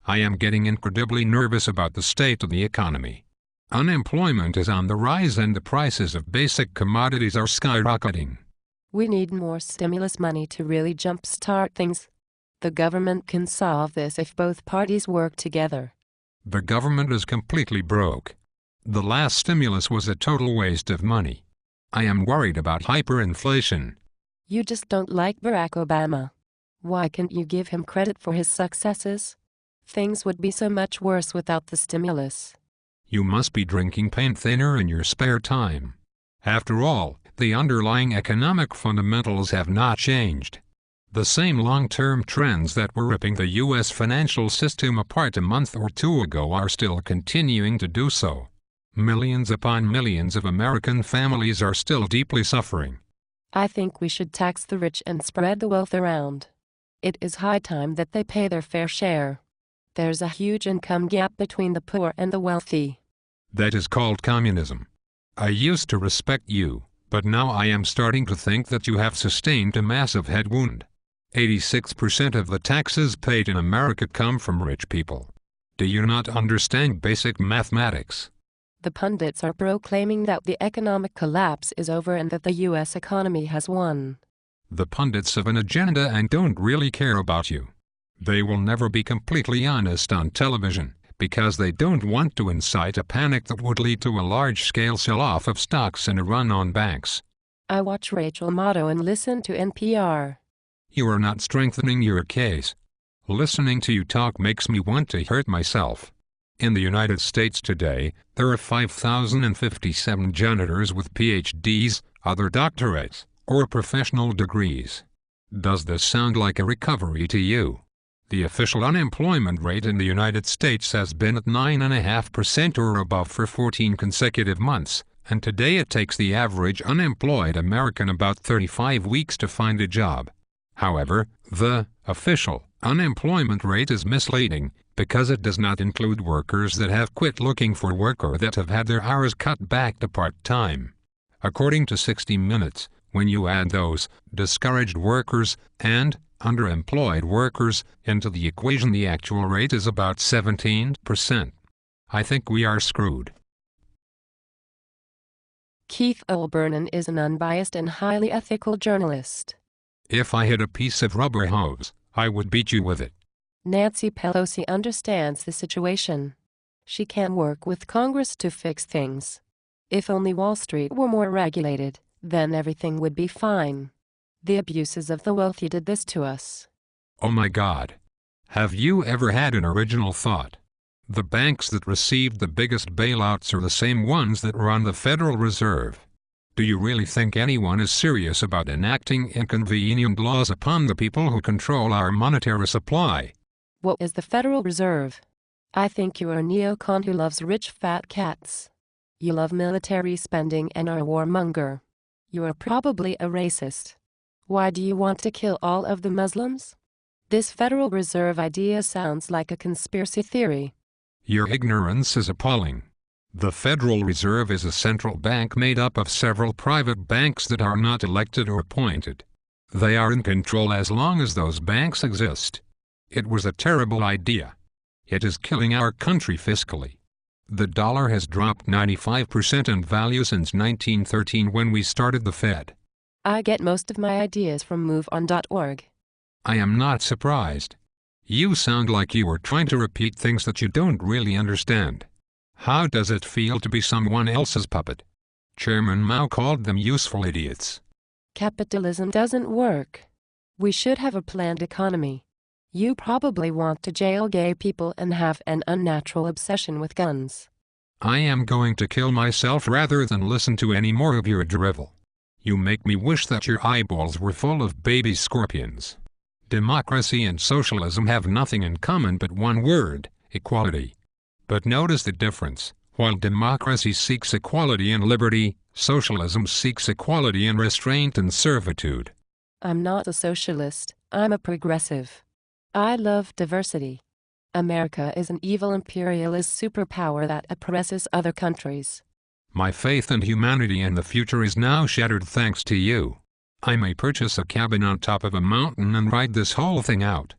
I am getting incredibly nervous about the state of the economy. Unemployment is on the rise and the prices of basic commodities are skyrocketing. We need more stimulus money to really jumpstart things. The government can solve this if both parties work together. The government is completely broke. The last stimulus was a total waste of money. I am worried about hyperinflation. You just don't like Barack Obama. Why can't you give him credit for his successes? Things would be so much worse without the stimulus. You must be drinking paint thinner in your spare time. After all, the underlying economic fundamentals have not changed. The same long-term trends that were ripping the U.S. financial system apart a month or two ago are still continuing to do so. Millions upon millions of American families are still deeply suffering. I think we should tax the rich and spread the wealth around. It is high time that they pay their fair share. There's a huge income gap between the poor and the wealthy. That is called communism. I used to respect you, but now I am starting to think that you have sustained a massive head wound. 86% of the taxes paid in America come from rich people. Do you not understand basic mathematics? The pundits are proclaiming that the economic collapse is over and that the U.S. economy has won. The pundits have an agenda and don't really care about you. They will never be completely honest on television, because they don't want to incite a panic that would lead to a large-scale sell-off of stocks and a run on banks. I watch Rachel Maddow and listen to NPR. You are not strengthening your case. Listening to you talk makes me want to hurt myself. In the United States today, there are 5,057 janitors with PhDs, other doctorates, or professional degrees. Does this sound like a recovery to you? The official unemployment rate in the United States has been at 9.5% or above for 14 consecutive months, and today it takes the average unemployed American about 35 weeks to find a job. However, the official unemployment rate is misleading, because it does not include workers that have quit looking for work or that have had their hours cut back to part-time. According to 60 Minutes, when you add those discouraged workers and underemployed workers into the equation, the actual rate is about 17%. I think we are screwed. Keith Olbermann is an unbiased and highly ethical journalist. If I had a piece of rubber hose, I would beat you with it. Nancy Pelosi understands the situation. She can work with Congress to fix things. If only Wall Street were more regulated, then everything would be fine. The abuses of the wealthy did this to us. Oh my God. Have you ever had an original thought? The banks that received the biggest bailouts are the same ones that run the Federal Reserve. Do you really think anyone is serious about enacting inconvenient laws upon the people who control our monetary supply? What is the Federal Reserve? I think you are a neocon who loves rich fat cats. You love military spending and are a warmonger. You are probably a racist. Why do you want to kill all of the Muslims? This Federal Reserve idea sounds like a conspiracy theory. Your ignorance is appalling. The Federal Reserve is a central bank made up of several private banks that are not elected or appointed. They are in control as long as those banks exist. It was a terrible idea. It is killing our country fiscally. The dollar has dropped 95% in value since 1913 when we started the Fed. I get most of my ideas from MoveOn.org. I am not surprised. You sound like you are trying to repeat things that you don't really understand. How does it feel to be someone else's puppet? Chairman Mao called them useful idiots. Capitalism doesn't work. We should have a planned economy. You probably want to jail gay people and have an unnatural obsession with guns. I am going to kill myself rather than listen to any more of your drivel. You make me wish that your eyeballs were full of baby scorpions. Democracy and socialism have nothing in common but one word: equality. But notice the difference. While democracy seeks equality and liberty, socialism seeks equality and restraint and servitude. I'm not a socialist, I'm a progressive. I love diversity. America is an evil imperialist superpower that oppresses other countries. My faith in humanity and the future is now shattered thanks to you. I may purchase a cabin on top of a mountain and ride this whole thing out.